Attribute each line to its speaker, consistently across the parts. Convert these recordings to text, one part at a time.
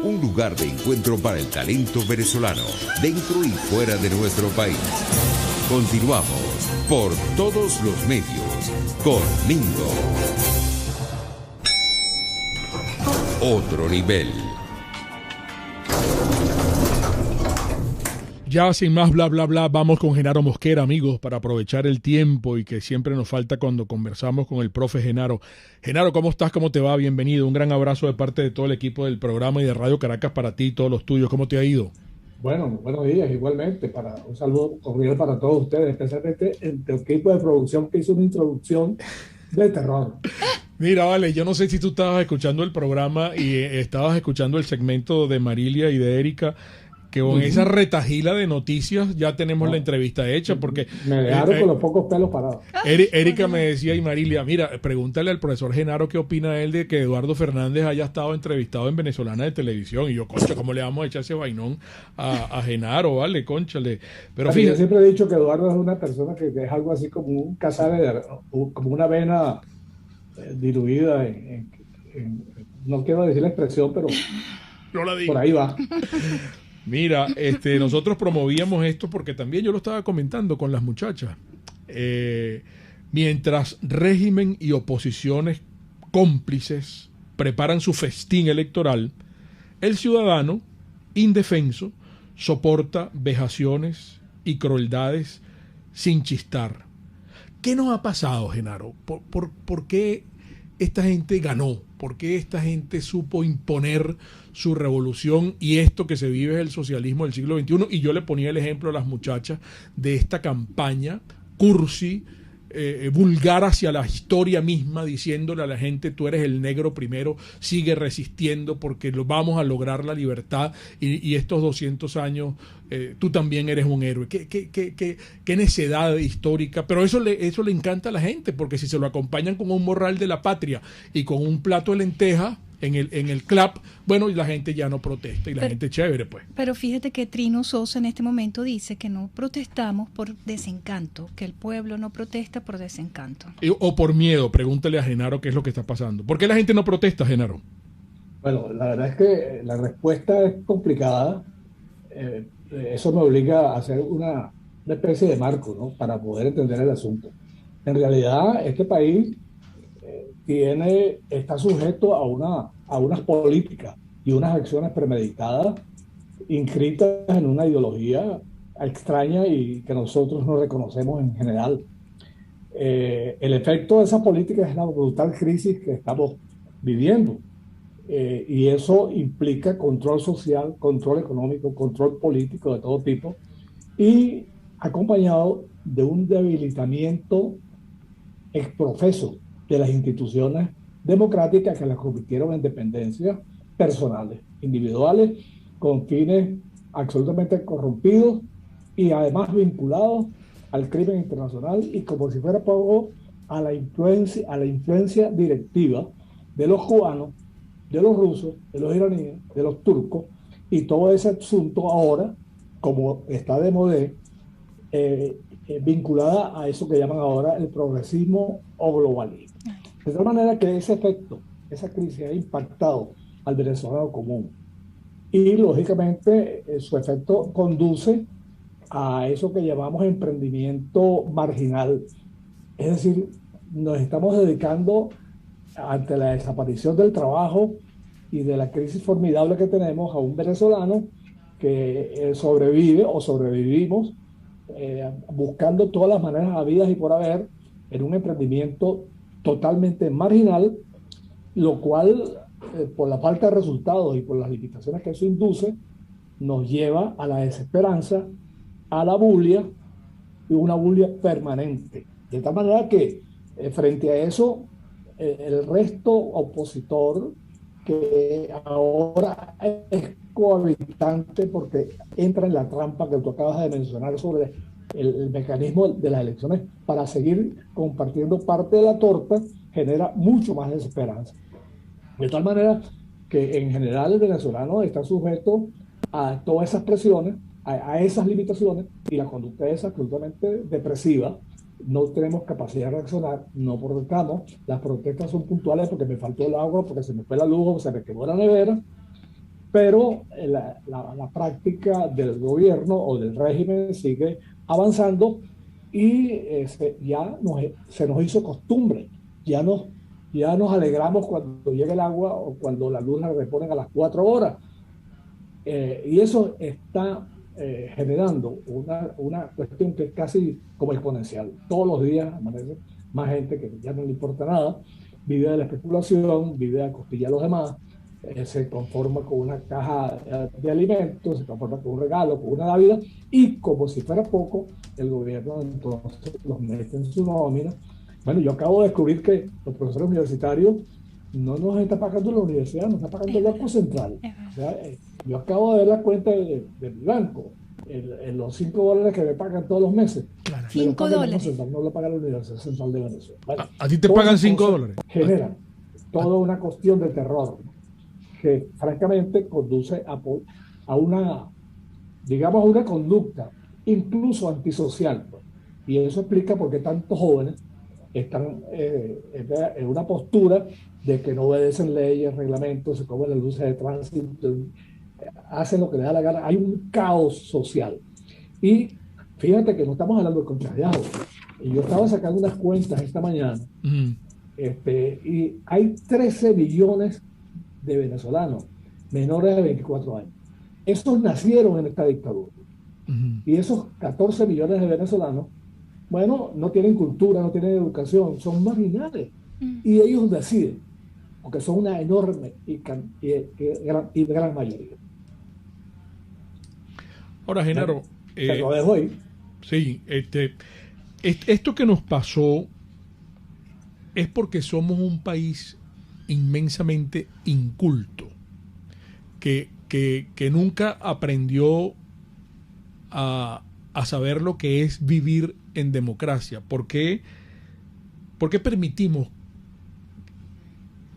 Speaker 1: un lugar de encuentro para el talento venezolano, dentro y fuera de nuestro país. Continuamos por todos los medios con Mingo. Otro nivel.
Speaker 2: Ya sin más bla bla bla, vamos con Genaro Mosquera, amigos, para aprovechar el tiempo y que siempre nos falta cuando conversamos con el profe Genaro. Genaro, ¿cómo estás? ¿Cómo te va? Bienvenido. Un gran abrazo de parte de todo el equipo del programa y de Radio Caracas para ti y todos los tuyos. ¿Cómo te ha ido?
Speaker 3: Bueno, buenos días, igualmente. Un saludo cordial para todos ustedes, especialmente el equipo de producción que hizo una introducción de terror.
Speaker 2: Mira, vale, yo no sé si tú estabas escuchando el programa y estabas escuchando el segmento de Marilia y de Erika, que con esa retajila de noticias ya tenemos la entrevista hecha, porque
Speaker 3: me dejaron con los pocos pelos parados.
Speaker 2: Erika me decía, y Marilia, mira, pregúntale al profesor Genaro qué opina él de que Eduardo Fernández haya estado entrevistado en Venezolana de Televisión. Y yo, concha, ¿cómo le vamos a echar ese vainón a Genaro? Vale, conchale. Pero fíjate,
Speaker 3: yo siempre he dicho que Eduardo es una persona que es algo así como un casabe, como una vena diluida no quiero decir la expresión, pero
Speaker 2: no la digo.
Speaker 3: Por ahí va.
Speaker 2: Mira, nosotros promovíamos esto porque también yo lo estaba comentando con las muchachas. Mientras régimen y oposiciones cómplices preparan su festín electoral, el ciudadano indefenso soporta vejaciones y crueldades sin chistar. ¿Qué nos ha pasado, Genaro? ¿Por qué esta gente ganó? ¿Por qué esta gente supo imponer su revolución? Y esto que se vive es el socialismo del siglo XXI. Y yo le ponía el ejemplo a las muchachas de esta campaña cursi, vulgar hacia la historia misma, diciéndole a la gente: tú eres el negro primero, sigue resistiendo porque vamos a lograr la libertad, y estos 200 años tú también eres un héroe. Qué necedad histórica, pero eso le encanta a la gente, porque si se lo acompañan con un morral de la patria y con un plato de lentejas en el clap, bueno, y la gente ya no protesta, y la gente chévere, pues.
Speaker 4: Pero fíjate que Trino Sosa en este momento dice que no protestamos por desencanto, que el pueblo no protesta por desencanto.
Speaker 2: O por miedo. Pregúntale a Genaro qué es lo que está pasando. ¿Por qué la gente no protesta, Genaro?
Speaker 3: Bueno, la verdad es que la respuesta es complicada. Eso me obliga a hacer una especie de marco, ¿no?, para poder entender el asunto. En realidad, este país está sujeto a unas políticas y unas acciones premeditadas, inscritas en una ideología extraña y que nosotros no reconocemos en general. El efecto de esa política es la brutal crisis que estamos viviendo, y eso implica control social, control económico, control político de todo tipo, y acompañado de un debilitamiento exprofeso de las instituciones democráticas que las convirtieron en dependencias personales, individuales, con fines absolutamente corrompidos y además vinculados al crimen internacional, y como si fuera poco, a la influencia directiva de los cubanos, de los rusos, de los iraníes, de los turcos, y todo ese asunto ahora, como está de moda, vinculada a eso que llaman ahora el progresismo o globalismo. De tal manera que ese efecto, esa crisis ha impactado al venezolano común, y lógicamente su efecto conduce a eso que llamamos emprendimiento marginal. Es decir, nos estamos dedicando, ante la desaparición del trabajo y de la crisis formidable que tenemos, a un venezolano que sobrevive o sobrevivimos buscando todas las maneras habidas y por haber en un emprendimiento totalmente marginal, lo cual, por la falta de resultados y por las limitaciones que eso induce, nos lleva a la desesperanza, a la bulia, y una bulia permanente. De tal manera que frente a eso, el resto opositor, que ahora es cohabitante porque entra en la trampa que tú acabas de mencionar sobre el mecanismo de las elecciones para seguir compartiendo parte de la torta, genera mucho más desesperanza. De tal manera que en general el venezolano está sujeto a todas esas presiones, a esas limitaciones, y la conducta es absolutamente depresiva. No tenemos capacidad de reaccionar, no protestamos, las protestas son puntuales porque me faltó el agua, porque se me fue la luz, se me quemó la nevera, pero la práctica del gobierno o del régimen sigue avanzando y se nos hizo costumbre. Ya nos alegramos cuando llega el agua o cuando la luz la reponen a las 4 horas. Y eso está generando una cuestión que es casi como exponencial. Todos los días amanece más gente que ya no le importa nada, vive de la especulación, vive a costilla de los demás, se conforma con una caja de alimentos, se conforma con un regalo, con una Navidad, y como si fuera poco, el gobierno entonces los mete en su nómina. Bueno, yo acabo de descubrir que los profesores universitarios no nos está pagando la universidad, nos está pagando el Banco Central. O sea, yo acabo de ver la cuenta de mi banco, los $5 que me pagan todos los meses.
Speaker 4: Claro. $5.
Speaker 3: Central, no lo paga la Universidad Central de Venezuela. Bueno,
Speaker 2: ¿A ti te pagan $5?
Speaker 3: Genera toda una cuestión de terror que francamente conduce a una, digamos, a una conducta incluso antisocial. Y eso explica por qué tantos jóvenes están en una postura de que no obedecen leyes, reglamentos, se comen las luces de tránsito, hacen lo que les da la gana. Hay un caos social. Y fíjate que no estamos hablando de contrariados. Y yo estaba sacando unas cuentas esta mañana, y hay 13 millones de venezolanos menores de 24 años. Esos nacieron en esta dictadura. Y esos 14 millones de venezolanos, bueno, no tienen cultura, no tienen educación, son marginales. Y ellos deciden, porque son una enorme y gran mayoría.
Speaker 2: Ahora, Genaro,
Speaker 3: te lo dejo ahí.
Speaker 2: Sí, esto que nos pasó es porque somos un país inmensamente inculto, que nunca aprendió a saber lo que es vivir en democracia. ¿Por qué permitimos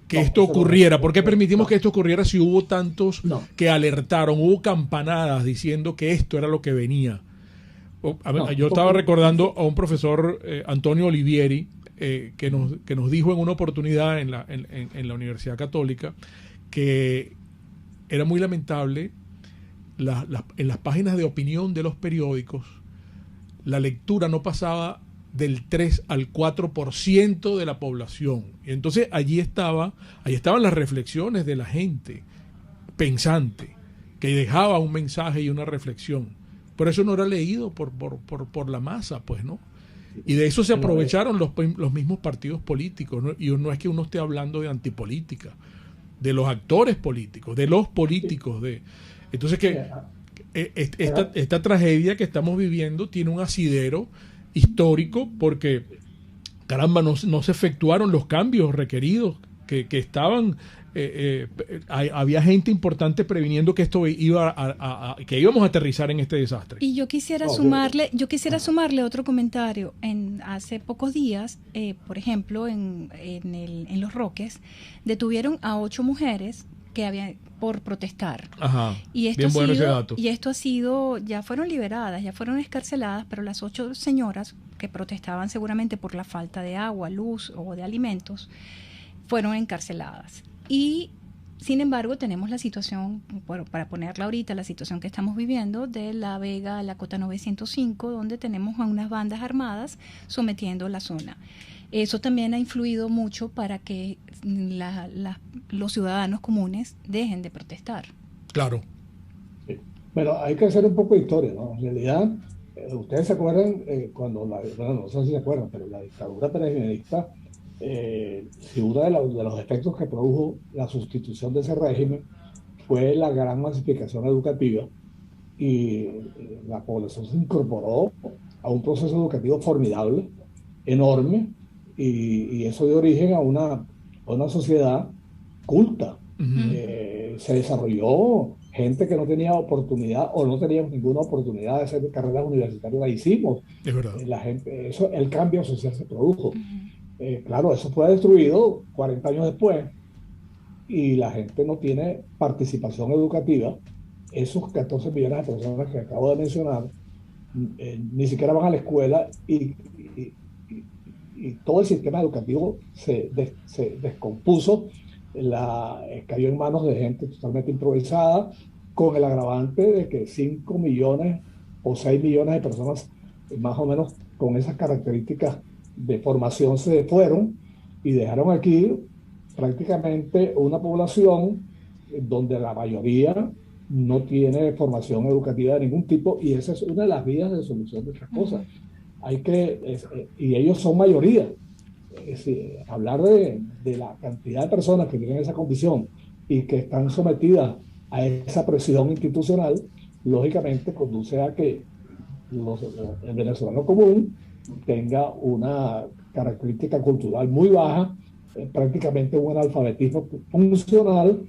Speaker 2: que esto ocurriera? ¿Por qué permitimos que esto ocurriera si hubo tantos que alertaron, hubo campanadas diciendo que esto era lo que venía? Yo estaba recordando a un profesor, Antonio Olivieri, que nos dijo en una oportunidad en la Universidad Católica que era muy lamentable en las páginas de opinión de los periódicos, la lectura no pasaba del 3 al 4% de la población. Y entonces allí estaban las reflexiones de la gente pensante, que dejaba un mensaje y una reflexión. Pero eso no era leído por la masa, pues, ¿no? Y de eso se aprovecharon los mismos partidos políticos, ¿no? Y no es que uno esté hablando de antipolítica, de los actores políticos, de los políticos. Entonces, esta tragedia que estamos viviendo tiene un asidero histórico porque, caramba, no se efectuaron los cambios requeridos que estaban. Había gente importante previniendo que esto que íbamos a aterrizar en este desastre.
Speaker 4: Y yo quisiera sumarle otro comentario. Hace pocos días, por ejemplo, en Los Roques, detuvieron a 8 mujeres que habían por protestar.
Speaker 2: Ajá.
Speaker 4: Y esto
Speaker 2: bien bueno ese dato.
Speaker 4: Y esto ha sido, ya fueron liberadas, ya fueron excarceladas, pero las 8 señoras que protestaban seguramente por la falta de agua, luz o de alimentos, fueron encarceladas. Y sin embargo tenemos la situación, bueno, para ponerla ahorita, la situación que estamos viviendo de La Vega, la Cota 905, donde tenemos a unas bandas armadas sometiendo la zona. Eso también ha influido mucho para que los ciudadanos comunes dejen de protestar.
Speaker 2: Claro.
Speaker 3: Sí. Bueno, hay que hacer un poco de historia, ¿no? En realidad, ustedes se acuerdan cuando no sé si se acuerdan, pero la dictadura peronista, si uno de los efectos que produjo la sustitución de ese régimen fue la gran masificación educativa, y la población se incorporó a un proceso educativo formidable, enorme, y eso dio origen a una sociedad culta. Se desarrolló gente que no tenía oportunidad o no teníamos ninguna oportunidad de hacer carreras universitarias, la hicimos.
Speaker 2: Es verdad.
Speaker 3: El cambio social se produjo. Claro, eso fue destruido 40 años después y la gente no tiene participación educativa. Esos 14 millones de personas que acabo de mencionar ni siquiera van a la escuela y todo el sistema educativo se descompuso cayó en manos de gente totalmente improvisada, con el agravante de que 5 millones o 6 millones de personas, más o menos con esas características de formación, se fueron y dejaron aquí prácticamente una población donde la mayoría no tiene formación educativa de ningún tipo, y esa es una de las vías de solución de estas cosas. Y ellos son mayoría. Es decir, hablar de la cantidad de personas que tienen esa condición y que están sometidas a esa presión institucional, lógicamente conduce a que el venezolano común tenga una característica cultural muy baja, prácticamente un analfabetismo funcional,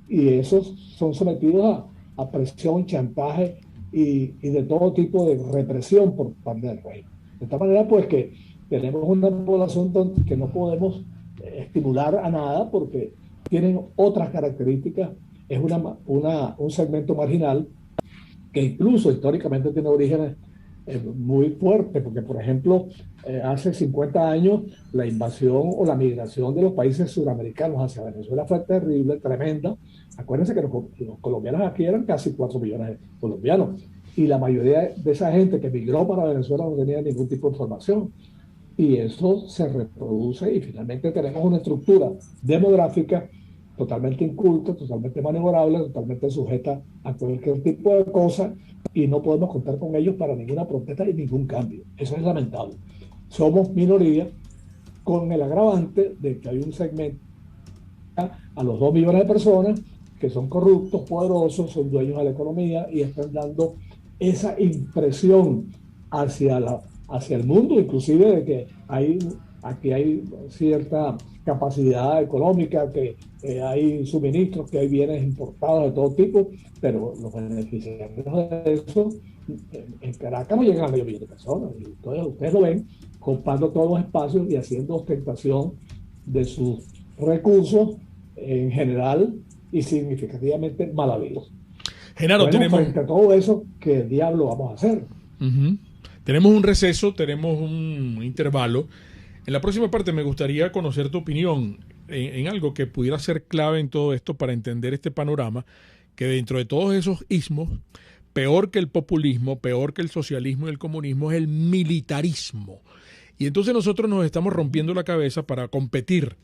Speaker 3: y esos son sometidos a presión, chantaje y de todo tipo de represión por parte del régimen. De esta manera, pues, que tenemos una población que no podemos estimular a nada porque tienen otras características. Es un segmento marginal que incluso históricamente tiene orígenes muy fuertes, porque, por ejemplo, hace 50 años la invasión o la migración de los países suramericanos hacia Venezuela fue terrible, tremenda. Acuérdense que los colombianos aquí eran casi 4 millones de colombianos, y la mayoría de esa gente que migró para Venezuela no tenía ningún tipo de formación. Y eso se reproduce y finalmente tenemos una estructura demográfica totalmente inculta, totalmente maniobrable, totalmente sujeta a cualquier tipo de cosa, y no podemos contar con ellos para ninguna protesta y ningún cambio. Eso es lamentable. Somos minoría, con el agravante de que hay un segmento a los 2 millones de personas que son corruptos, poderosos, son dueños de la economía y están dando esa impresión hacia el mundo, inclusive de que aquí hay cierta capacidad económica, que hay suministros, que hay bienes importados de todo tipo, pero los beneficiarios de eso en Caracas no llegan a medio millón de personas. Y entonces ustedes lo ven ocupando todos los espacios y haciendo ostentación de sus recursos en general y significativamente mal habidos.
Speaker 2: Genaro,
Speaker 3: frente a todo eso, ¿qué diablo vamos a hacer?
Speaker 2: Tenemos un receso, tenemos un intervalo. En la próxima parte me gustaría conocer tu opinión en algo que pudiera ser clave en todo esto para entender este panorama, que dentro de todos esos ismos, peor que el populismo, peor que el socialismo y el comunismo, es el militarismo. Y entonces nosotros nos estamos rompiendo la cabeza para competir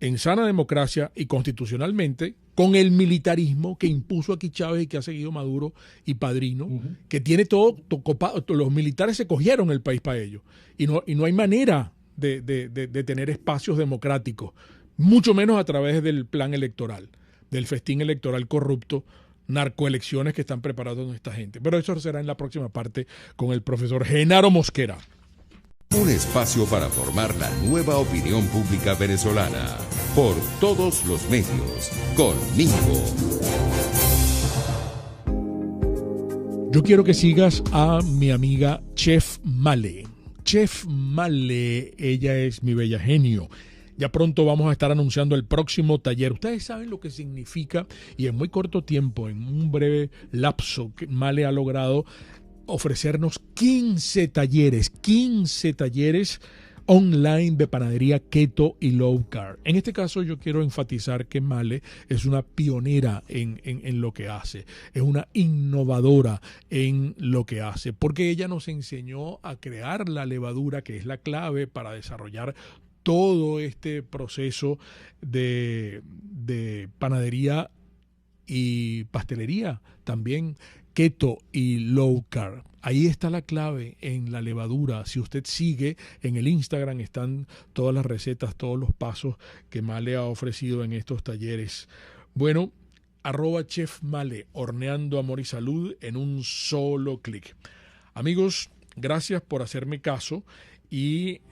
Speaker 2: en sana democracia y constitucionalmente con el militarismo que impuso aquí Chávez y que ha seguido Maduro y Padrino, que tiene todo copado. Los militares se cogieron el país para ellos y no hay manera de tener espacios democráticos, mucho menos a través del plan electoral, del festín electoral corrupto, narcoelecciones que están preparando esta gente. Pero eso será en la próxima parte con el profesor Genaro Mosquera.
Speaker 1: Un espacio para formar la nueva opinión pública venezolana por todos los medios. Conmigo.
Speaker 2: Yo quiero que sigas a mi amiga Chef Male. Chef Male, ella es mi bella genio. Ya pronto vamos a estar anunciando el próximo taller. Ustedes saben lo que significa, y en muy corto tiempo, en un breve lapso, que Male ha logrado ofrecernos 15 talleres online de panadería keto y low carb. En este caso yo quiero enfatizar que Male es una pionera en lo que hace, es una innovadora en lo que hace, porque ella nos enseñó a crear la levadura, que es la clave para desarrollar todo este proceso de panadería y pastelería también keto y low carb. Ahí está la clave en la levadura. Si usted sigue en el Instagram, están todas las recetas, todos los pasos que Male ha ofrecido en estos talleres. Bueno, @Chef Male, horneando amor y salud en un solo clic. Amigos, gracias por hacerme caso y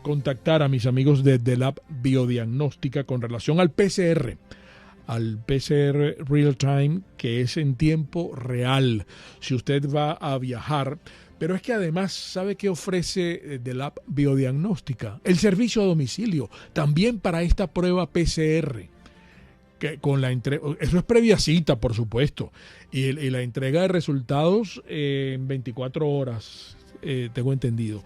Speaker 2: contactar a mis amigos de The Lab Biodiagnóstica con relación al PCR Real Time, que es en tiempo real si usted va a viajar. Pero es que además, ¿sabe qué ofrece The Lab Biodiagnóstica? El servicio a domicilio, también para esta prueba PCR. Que con eso es previa cita, por supuesto, y la entrega de resultados en 24 horas, tengo entendido.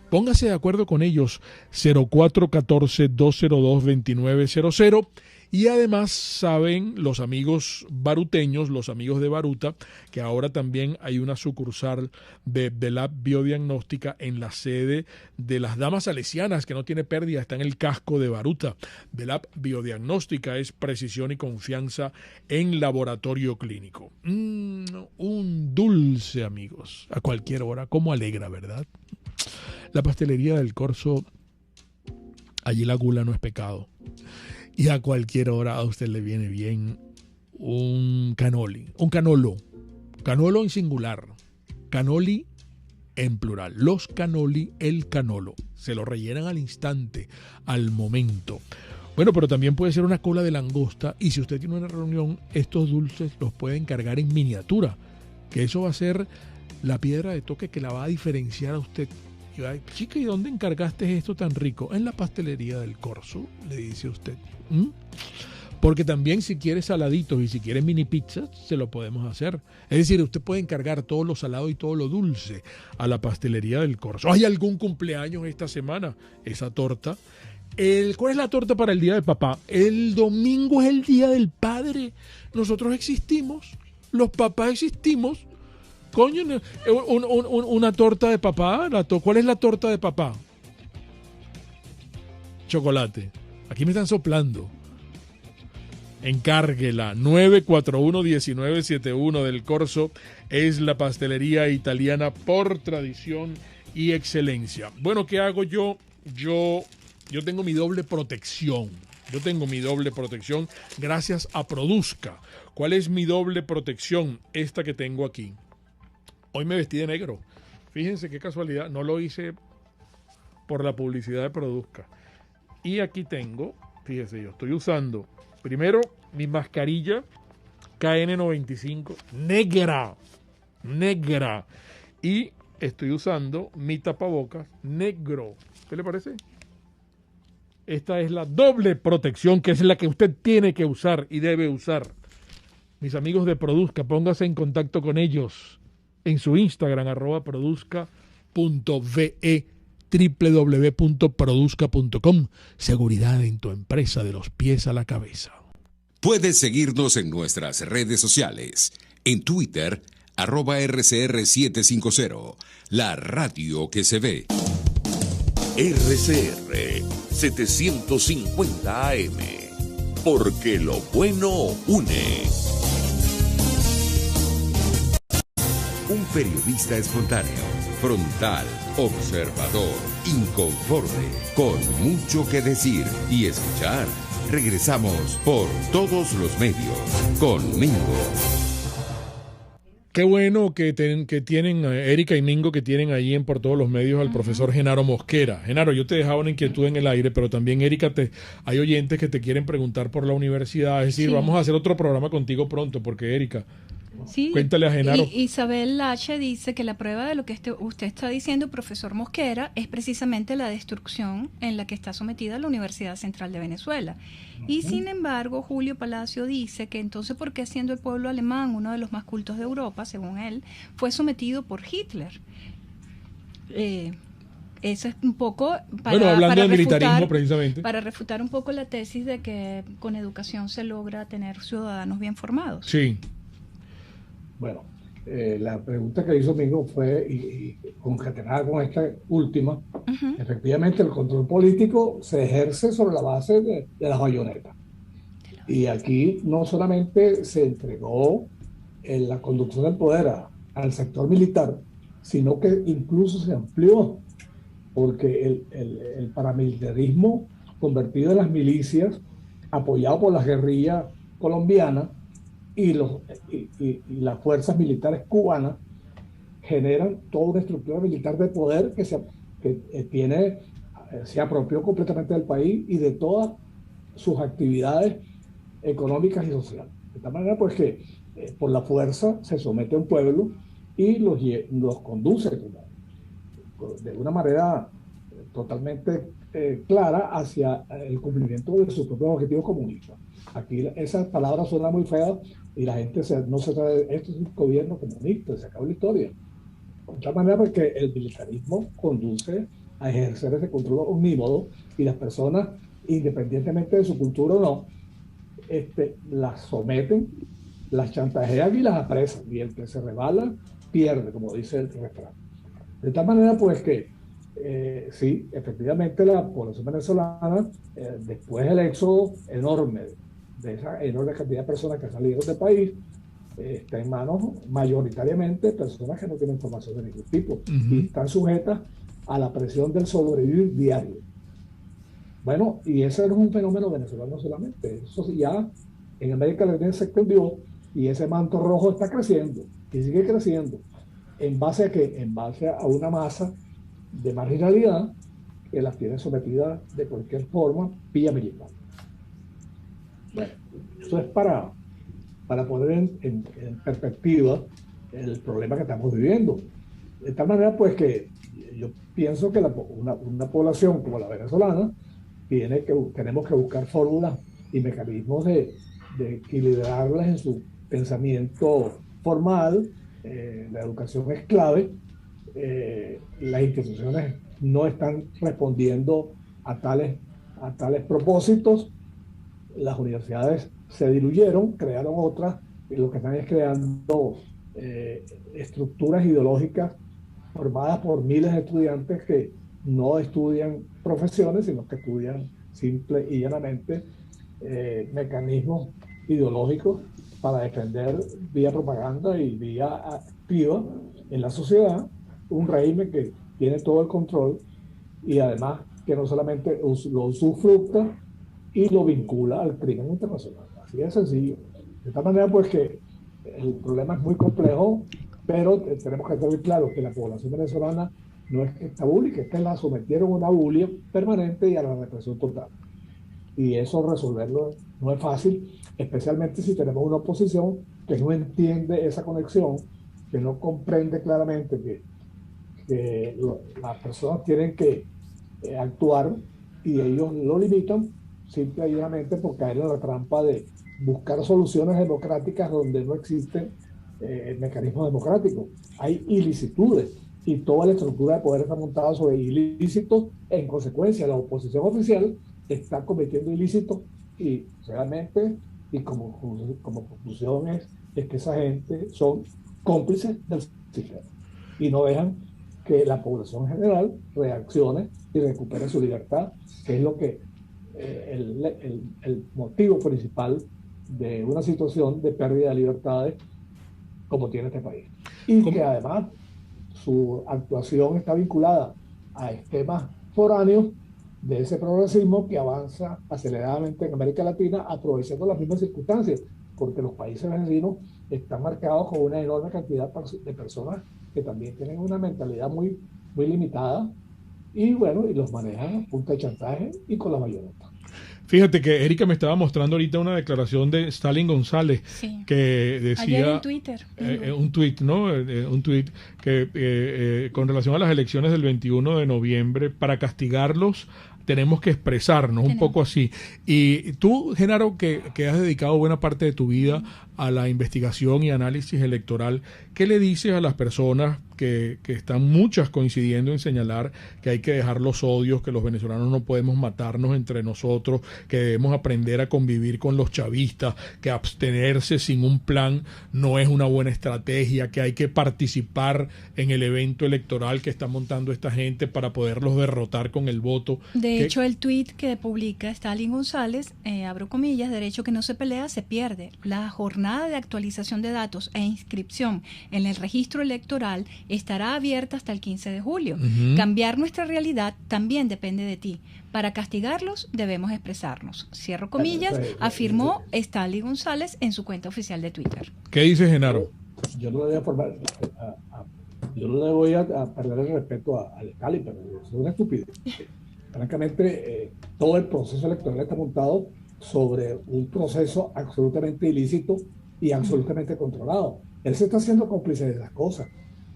Speaker 2: Póngase de acuerdo con ellos, 0414-202-2900, Y además saben los amigos baruteños, los amigos de Baruta, que ahora también hay una sucursal de Lab Biodiagnóstica en la sede de las Damas Salesianas, que no tiene pérdida, está en el casco de Baruta. Lab Biodiagnóstica es precisión y confianza en laboratorio clínico. Un dulce, amigos, a cualquier hora. Cómo alegra, ¿verdad? La pastelería del Corso, allí la gula no es pecado. Y a cualquier hora a usted le viene bien un canoli, un canolo en singular, canoli en plural. Los canoli, el canolo. Se lo rellenan al instante, al momento. Bueno, pero también puede ser una cola de langosta, y si usted tiene una reunión, estos dulces los puede encargar en miniatura, que eso va a ser la piedra de toque que la va a diferenciar a usted. Y va a decir, chica, ¿y dónde encargaste esto tan rico? En la pastelería del Corso, le dice usted. Porque también si quiere saladitos y si quiere mini pizzas, se lo podemos hacer. Es decir, usted puede encargar todo lo salado y todo lo dulce a la pastelería del Corso. ¿Hay algún cumpleaños esta semana? Esa torta. ¿Cuál es la torta para el Día del Papá? El domingo es el Día del Padre. Nosotros existimos, los papás existimos. Coño, una torta de papá. ¿Cuál es la torta de papá? Chocolate. Aquí me están soplando. Encárguela. 941-1971 del Corso es la pastelería italiana por tradición y excelencia. Bueno, ¿qué hago yo? Yo tengo mi doble protección. Gracias a Produzca. ¿Cuál es mi doble protección? Esta que tengo aquí. Hoy me vestí de negro. Fíjense qué casualidad. No lo hice por la publicidad de Produzca. Y aquí tengo, fíjense, yo estoy usando primero mi mascarilla KN95 negra. Y estoy usando mi tapabocas negro. ¿Qué le parece? Esta es la doble protección, que es la que usted tiene que usar y debe usar. Mis amigos de Produzca, póngase en contacto con ellos en su Instagram, @produzca.ve, www.produzca.com. Seguridad en tu empresa de los pies a la cabeza.
Speaker 1: Puedes seguirnos en nuestras redes sociales. En Twitter, @RCR750, la radio que se ve. RCR 750 AM, porque lo bueno une. Un periodista espontáneo, frontal, observador, inconforme, con mucho que decir y escuchar. Regresamos por todos los medios con Mingo.
Speaker 2: Qué bueno que tienen Erika y Mingo, que tienen ahí por todos los medios al profesor Genaro Mosquera. Genaro, yo te dejaba una inquietud en el aire, pero también, Erika, hay oyentes que te quieren preguntar por la universidad. Es decir, vamos a hacer otro programa contigo pronto, porque Erika...
Speaker 4: Sí,
Speaker 2: cuéntale a Genaro.
Speaker 4: Isabel Lache dice que la prueba de lo que usted está diciendo, profesor Mosquera, es precisamente la destrucción en la que está sometida la Universidad Central de Venezuela. Y sin embargo, Julio Palacio dice que entonces, ¿por qué siendo el pueblo alemán uno de los más cultos de Europa, según él, fue sometido por Hitler? Eso es un poco
Speaker 2: hablando de militarismo, precisamente,
Speaker 4: para refutar un poco la tesis de que con educación se logra tener ciudadanos bien formados.
Speaker 2: Sí.
Speaker 3: Bueno, la pregunta que hizo Mingo fue, y concatenada con esta última, efectivamente el control político se ejerce sobre la base de las bayonetas. Y aquí no solamente se entregó la conducción del poder al sector militar, sino que incluso se amplió, porque el paramilitarismo convertido en las milicias, apoyado por las guerrillas colombianas, y las fuerzas militares cubanas generan toda una estructura militar de poder que se apropió completamente del país y de todas sus actividades económicas y sociales. De tal manera, pues, que por la fuerza se somete a un pueblo y los conduce de una manera totalmente clara hacia el cumplimiento de sus propios objetivos comunistas. Aquí esas palabras suenan muy feas y la gente no se trae, esto es un gobierno comunista, se acabó la historia. De tal manera, porque el militarismo conduce a ejercer ese control omnímodo y las personas, independientemente de su cultura o no, las someten, las chantajean y las apresan, y el que se rebala pierde, como dice el refrán. De tal manera, pues, que sí, efectivamente la población venezolana, después del éxodo enorme de esa enorme cantidad de personas que salieron del país, está en manos mayoritariamente de personas que no tienen formación de ningún tipo y están sujetas a la presión del sobrevivir diario. Bueno, y ese no es un fenómeno venezolano solamente, eso ya en América Latina se extendió y ese manto rojo está creciendo y sigue creciendo. ¿En base a qué? En base a una masa de marginalidad que las tiene sometidas de cualquier forma vía militar. Bueno, eso es para poner en perspectiva el problema que estamos viviendo. De tal manera, pues, que yo pienso que una población como la venezolana tenemos que buscar fórmulas y mecanismos de equilibrarlas en su pensamiento formal. La educación es clave. Las instituciones no están respondiendo a tales propósitos. Las universidades se diluyeron, crearon otras, y lo que están es creando estructuras ideológicas formadas por miles de estudiantes que no estudian profesiones, sino que estudian simple y llanamente mecanismos ideológicos para defender vía propaganda y vía activa en la sociedad un régimen que tiene todo el control y además que no solamente lo usufructa y lo vincula al crimen internacional. Así de sencillo. De tal manera, pues, que el problema es muy complejo, pero tenemos que tener claro que la población venezolana no es que está búlica, es que la sometieron a una bulia permanente y a la represión total. Y eso resolverlo no es fácil, especialmente si tenemos una oposición que no entiende esa conexión, que no comprende claramente que las personas tienen que actuar y ellos lo limitan simple y llanamente por caer en la trampa de buscar soluciones democráticas donde no existen mecanismos democráticos. Hay ilicitudes y toda la estructura de poder está montada sobre ilícitos. En consecuencia, la oposición oficial está cometiendo ilícitos y realmente, y como conclusión es que esa gente son cómplices del sistema y no dejan que la población general reaccione y recupere su libertad, que es lo que el motivo principal de una situación de pérdida de libertades como tiene este país. Y que además su actuación está vinculada a esquemas foráneos de ese progresismo que avanza aceleradamente en América Latina, aprovechando las mismas circunstancias, porque los países vecinos están marcados con una enorme cantidad de personas que también tienen una mentalidad muy, muy limitada y bueno, y los manejan a punta de chantaje y con la bayoneta.
Speaker 2: Fíjate que Erika me estaba mostrando ahorita una declaración de Stalin González, sí, que decía...
Speaker 4: Ayer en Twitter.
Speaker 2: Un tuit, ¿no? Un tuit que con relación a las elecciones del 21 de noviembre, para castigarlos tenemos que expresarnos, un poco así. Y tú, Genaro, que has dedicado buena parte de tu vida a la investigación y análisis electoral, ¿qué le dices a las personas que están muchas coincidiendo en señalar que hay que dejar los odios, que los venezolanos no podemos matarnos entre nosotros, que debemos aprender a convivir con los chavistas, que abstenerse sin un plan no es una buena estrategia, que hay que participar en el evento electoral que está montando esta gente para poderlos derrotar con el voto?
Speaker 4: De hecho, el tuit que publica Stalin González, abro comillas, derecho que no se pelea, se pierde. La jornada de actualización de datos e inscripción en el registro electoral estará abierta hasta el 15 de julio. Cambiar nuestra realidad también depende de ti. Para castigarlos debemos expresarnos. Cierro comillas, afirmó Stalin González en su cuenta oficial de Twitter.
Speaker 2: ¿Qué dice Genaro?
Speaker 3: Yo no le voy a perder el respeto al Stalin, pero es una estupidez. Francamente, todo el proceso electoral está montado sobre un proceso absolutamente ilícito y absolutamente controlado. Él se está haciendo cómplice de esas cosas,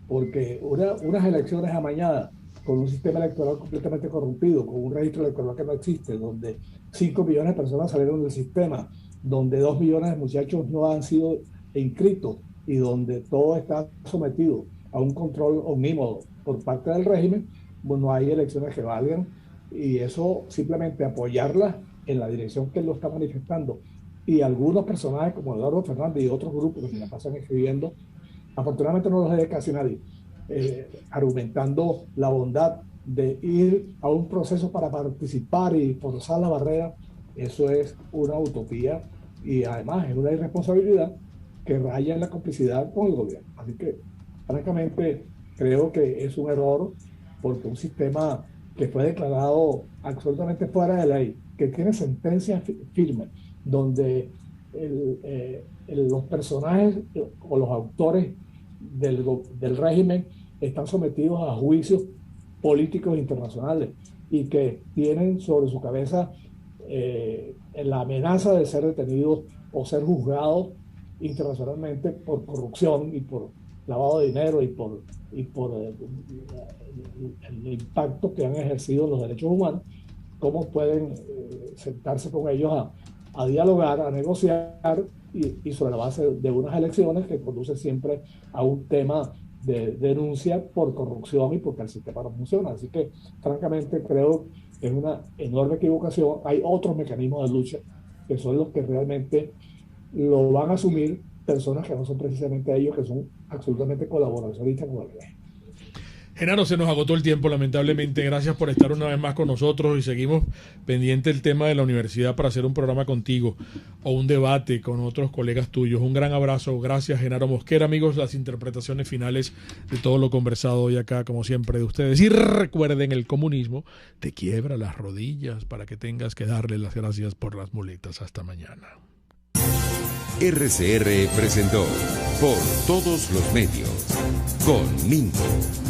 Speaker 3: porque unas elecciones amañadas con un sistema electoral completamente corrompido, con un registro electoral que no existe, donde 5 millones de personas salieron del sistema, donde 2 millones de muchachos no han sido inscritos y donde todo está sometido a un control omnímodo por parte del régimen, pues no hay elecciones que valgan, y eso simplemente apoyarlas en la dirección que él lo está manifestando y algunos personajes como Eduardo Fernández y otros grupos que se la pasan escribiendo, afortunadamente no los lee casi nadie, argumentando la bondad de ir a un proceso para participar y forzar la barrera. Eso es una utopía y además es una irresponsabilidad que raya en la complicidad con el gobierno. Así que, francamente, creo que es un error, porque un sistema que fue declarado absolutamente fuera de ley, que tiene sentencias firmes, donde los personajes o los autores del régimen están sometidos a juicios políticos internacionales y que tienen sobre su cabeza la amenaza de ser detenidos o ser juzgados internacionalmente por corrupción y por lavado de dinero y por el impacto que han ejercido en los derechos humanos. ¿Cómo pueden sentarse con ellos a dialogar, a negociar y sobre la base de unas elecciones que conducen siempre a un tema de denuncia por corrupción y porque el sistema no funciona? Así que, francamente, creo que es una enorme equivocación. Hay otros mecanismos de lucha que son los que realmente lo van a asumir personas que no son precisamente ellos, que son absolutamente colaboracionistas con el régimen.
Speaker 2: Genaro, se nos agotó el tiempo, lamentablemente. Gracias por estar una vez más con nosotros y seguimos pendiente del tema de la universidad para hacer un programa contigo o un debate con otros colegas tuyos. Un gran abrazo. Gracias, Genaro Mosquera. Amigos, las interpretaciones finales de todo lo conversado hoy acá, como siempre, de ustedes. Y recuerden, el comunismo te quiebra las rodillas para que tengas que darle las gracias por las muletas. Hasta mañana.
Speaker 1: RCR presentó Por Todos los Medios con Mingo.